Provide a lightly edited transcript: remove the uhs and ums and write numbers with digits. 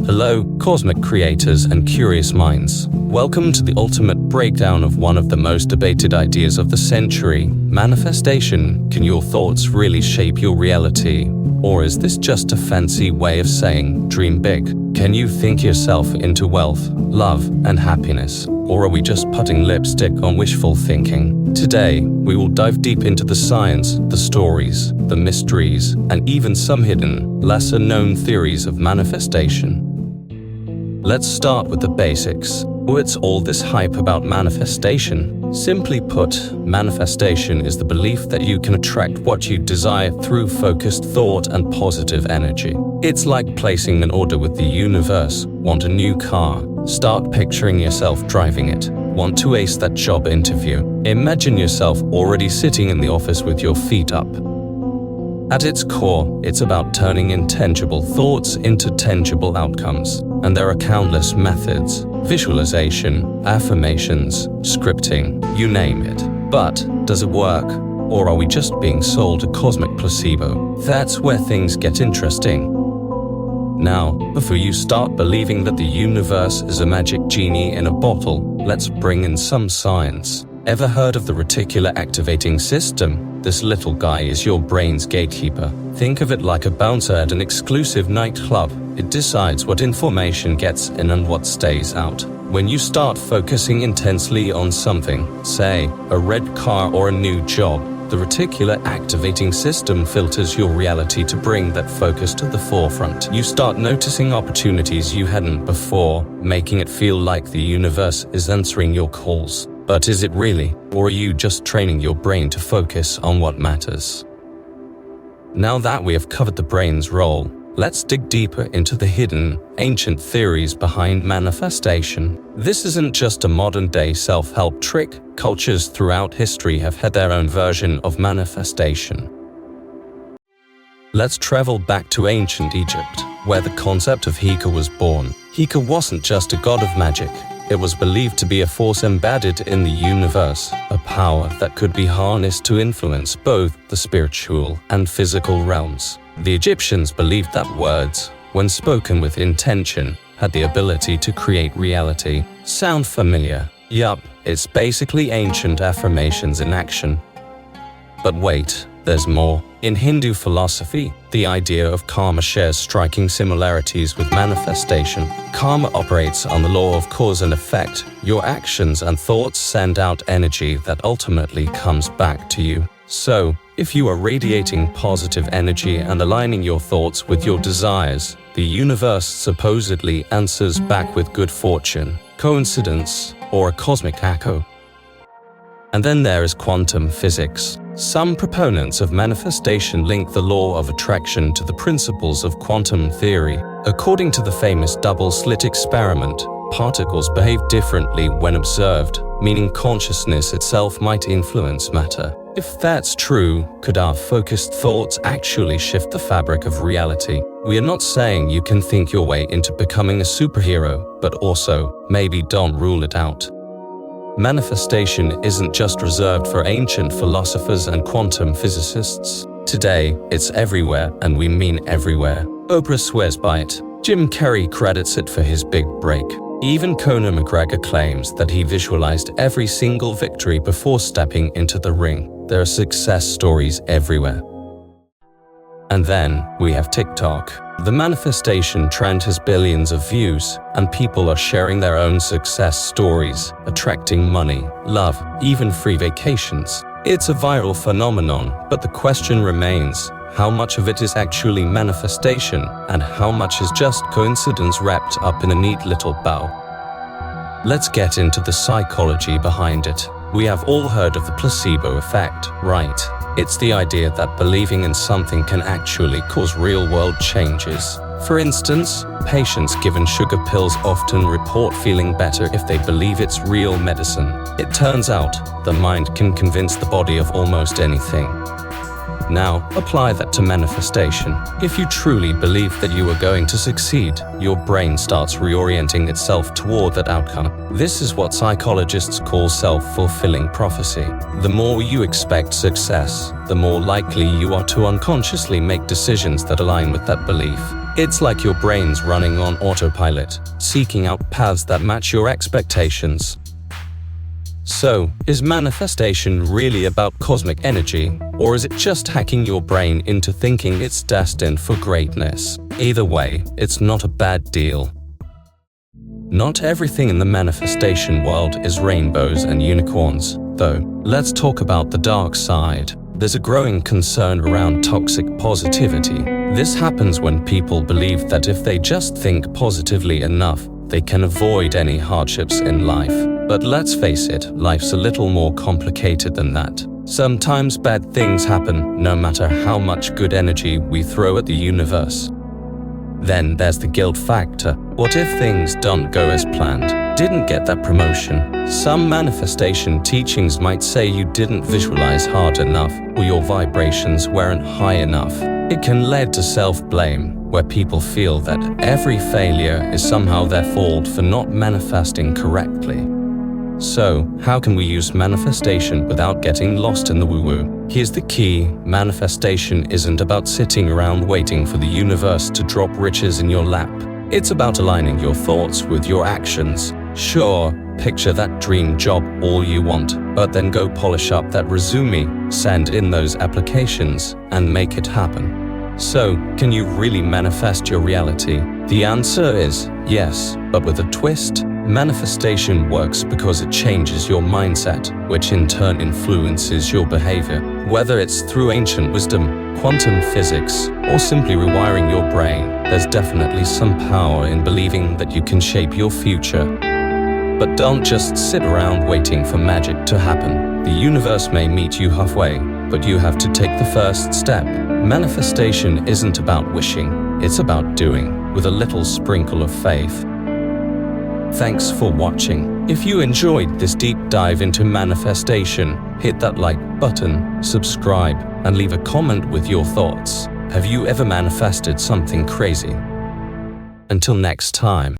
Hello, cosmic creators and curious minds. Welcome to the ultimate breakdown of one of the most debated ideas of the century, manifestation. Can your thoughts really shape your reality? Or is this just a fancy way of saying, dream big? Can you think yourself into wealth, love, and happiness? Or are we just putting lipstick on wishful thinking? Today, we will dive deep into the science, the stories, the mysteries, and even some hidden, lesser-known theories of manifestation. Let's start with the basics. What's all this hype about manifestation? Simply put, manifestation is the belief that you can attract what you desire through focused thought and positive energy. It's like placing an order with the universe. Want a new car? Start picturing yourself driving it. Want to ace that job interview? Imagine yourself already sitting in the office with your feet up. At its core, it's about turning intangible thoughts into tangible outcomes. And there are countless methods: visualization, affirmations, scripting, you name it. But does it work? Or are we just being sold a cosmic placebo? That's where things get interesting. Now, before you start believing that the universe is a magic genie in a bottle, let's bring in some science. Ever heard of the Reticular Activating System? This little guy is your brain's gatekeeper. Think of it like a bouncer at an exclusive nightclub. It decides what information gets in and what stays out. When you start focusing intensely on something, say, a red car or a new job, the Reticular Activating System filters your reality to bring that focus to the forefront. You start noticing opportunities you hadn't before, making it feel like the universe is answering your calls. But is it really? Or are you just training your brain to focus on what matters? Now that we have covered the brain's role, let's dig deeper into the hidden, ancient theories behind manifestation. This isn't just a modern-day self-help trick. Cultures throughout history have had their own version of manifestation. Let's travel back to ancient Egypt, where the concept of Heka was born. Heka wasn't just a god of magic. It was believed to be a force embedded in the universe, a power that could be harnessed to influence both the spiritual and physical realms. The Egyptians believed that words, when spoken with intention, had the ability to create reality. Sound familiar? Yup, it's basically ancient affirmations in action. But wait, there's more. In Hindu philosophy, the idea of karma shares striking similarities with manifestation. Karma operates on the law of cause and effect. Your actions and thoughts send out energy that ultimately comes back to you. So, if you are radiating positive energy and aligning your thoughts with your desires, the universe supposedly answers back with good fortune. Coincidence or a cosmic echo? And then there is quantum physics. Some proponents of manifestation link the law of attraction to the principles of quantum theory. According to the famous double-slit experiment, particles behave differently when observed, meaning consciousness itself might influence matter. If that's true, could our focused thoughts actually shift the fabric of reality? We are not saying you can think your way into becoming a superhero, but also, maybe don't rule it out. Manifestation isn't just reserved for ancient philosophers and quantum physicists. Today, it's everywhere, and we mean everywhere. Oprah swears by it. Jim Carrey credits it for his big break. Even Conor McGregor claims that he visualized every single victory before stepping into the ring. There are success stories everywhere. And then, we have TikTok. The manifestation trend has billions of views, and people are sharing their own success stories, attracting money, love, even free vacations. It's a viral phenomenon, but the question remains, how much of it is actually manifestation, and how much is just coincidence wrapped up in a neat little bow? Let's get into the psychology behind it. We have all heard of the placebo effect, right? It's the idea that believing in something can actually cause real-world changes. For instance, patients given sugar pills often report feeling better if they believe it's real medicine. It turns out, the mind can convince the body of almost anything. Now, apply that to manifestation. If you truly believe that you are going to succeed, your brain starts reorienting itself toward that outcome. This is what psychologists call self-fulfilling prophecy. The more you expect success, the more likely you are to unconsciously make decisions that align with that belief. It's like your brain's running on autopilot, seeking out paths that match your expectations. So, is manifestation really about cosmic energy, or is it just hacking your brain into thinking it's destined for greatness? Either way, it's not a bad deal. Not everything in the manifestation world is rainbows and unicorns, though. Let's talk about the dark side. There's a growing concern around toxic positivity. This happens when people believe that if they just think positively enough, they can avoid any hardships in life. But let's face it, life's a little more complicated than that. Sometimes bad things happen, no matter how much good energy we throw at the universe. Then there's the guilt factor. What if things don't go as planned? Didn't get that promotion? Some manifestation teachings might say you didn't visualize hard enough, or your vibrations weren't high enough. It can lead to self-blame, where people feel that every failure is somehow their fault for not manifesting correctly. So, how can we use manifestation without getting lost in the woo-woo? Here's the key: manifestation isn't about sitting around waiting for the universe to drop riches in your lap. It's about aligning your thoughts with your actions. Sure, picture that dream job all you want, but then go polish up that resume, send in those applications, and make it happen. So, can you really manifest your reality? The answer is yes, but with a twist. Manifestation works because it changes your mindset, which in turn influences your behavior. Whether it's through ancient wisdom, quantum physics, or simply rewiring your brain, there's definitely some power in believing that you can shape your future. But don't just sit around waiting for magic to happen. The universe may meet you halfway, but you have to take the first step. Manifestation isn't about wishing, it's about doing, with a little sprinkle of faith. Thanks for watching. If you enjoyed this deep dive into manifestation, hit that like button, subscribe, and leave a comment with your thoughts. Have you ever manifested something crazy? Until next time.